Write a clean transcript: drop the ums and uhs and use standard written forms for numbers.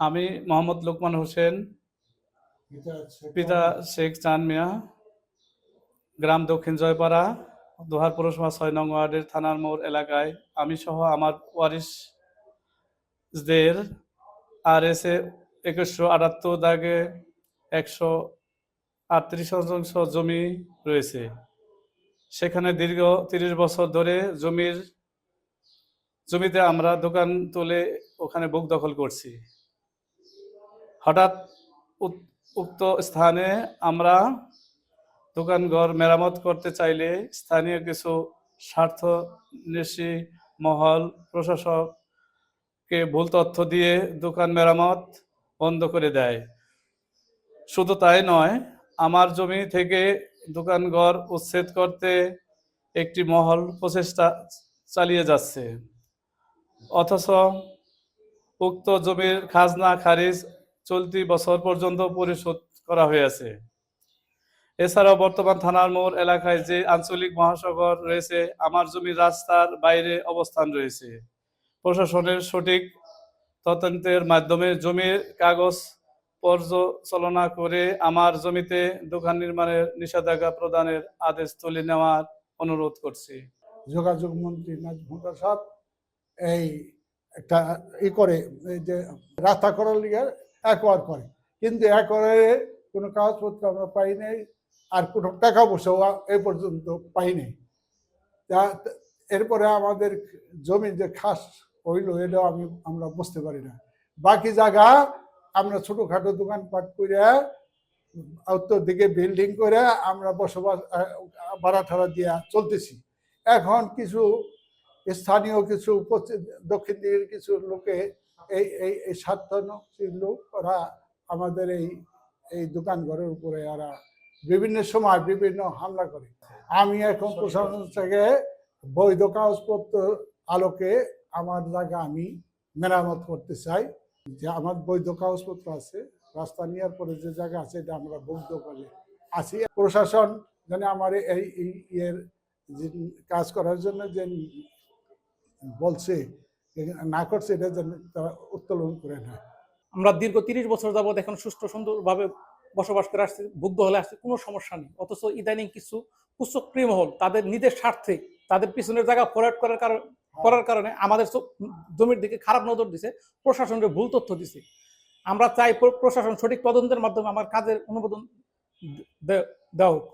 আমি মোহাম্মদ লোকমান হোসেন, পিতা শেখ চাঁদ মিয়া, গ্রাম দক্ষিণ জয়পাড়া, দোহার পৌরসভা ৬ নং ওয়ার্ডের থানার মোড় এলাকায় আমি সহ আমার ওয়ারিশদের RSA 2178 দাগে 138 শতাংশ জমি রয়েছে। সেখানে দীর্ঘ 30 বছর ধরে জমিতে আমরা দোকান তুলে ওখানে বুক দখল করছি। হঠাৎ উক্ত স্থানে আমরা দোকানঘর মেরামত করতে চাইলে স্থানীয় কিছু স্বার্থন্বেষী মহল প্রশাসককে ভুল তথ্য দিয়ে দোকান মেরামত বন্ধ করে দেয়। শুধু তাই নয়, আমার জমি থেকে দোকানঘর উচ্ছেদ করতে একটি মহল প্রচেষ্টা চালিয়ে যাচ্ছে, অথচ উক্ত জমির খাজনা খারিজ চলতি বছর পর্যন্ত পরিশোধ করা হয়েছে। এছাড়াও বর্তমান থানার মোড় এলাকায় যে আঞ্চলিক মহাসড়ক রয়েছে, আমার জমির রাস্তার বাইরে অবস্থান রয়েছে। প্রশাসনের সঠিক তদন্তের মাধ্যমে জমির কাগজ পর্যালোচনা করে আমার জমিতে দোকান নির্মাণের নিষেধাজ্ঞা প্রদানের আদেশ তুলে নেওয়ার অনুরোধ করছি। যোগাযোগ মন্ত্রী নাজমুল সাহেব এই একটা করে যে রাস্তা করার লিগে একবার করে, কিন্তু একবারে কোনো কাগজপত্র আমরা পাই নাই, আর কোনো টাকা পয়সাও এ পর্যন্ত পাই নাই। এরপরে আমাদের জমি যে খাস হইল এটাও আমরা বুঝতে পারি না। বাকি জায়গা আমরা ছোটখাটো দোকানপাট করে উত্তর দিকে বিল্ডিং করে আমরা বসবাস ভাড়া ঠাড়া দিয়ে চলতেছি। এখন কিছু স্থানীয় কিছু দক্ষিণ দিকের কিছু লোকে এই স্বার্থনশীল লোক ওরা আমাদের এই দোকান ঘরের উপরে ওরা বিভিন্ন সময় বিভিন্ন হামলা করে। আমি এখন প্রশাসন থেকে বৈধ কাগজপত্র আলোকে আমার জায়গা আমি মেরামত করতে চাই, যে আমার বৈধ কাগজপত্র আছে, রাস্তা নেওয়ার পরে যে জায়গা আছে এটা আমরা বৈধ করে আছি। প্রশাসন যেন আমার এই কাজ করার জন্য যে বলছে না করছে এটা যেন তারা উত্তোলন করে নেয়। আমরা দীর্ঘ 30 বছর যাবৎ এখন সুষ্ঠু সুন্দরভাবে বসবাস করে আসছি, মুগ্ধ হলে আসছে, কোনো সমস্যা নেই। অথচ ইদানিং কিছু কুচক্রী মহল তাদের নিজের স্বার্থে তাদের পিছনের জায়গা ফরওয়ার্ড করার কারণে আমাদের জমির দিকে খারাপ নজর দিছে, প্রশাসনকে ভুল তথ্য দিছে। আমরা চাই প্রশাসন সঠিক তদন্তের মাধ্যমে আমার কাজের অনুমোদন দেওয়া হোক।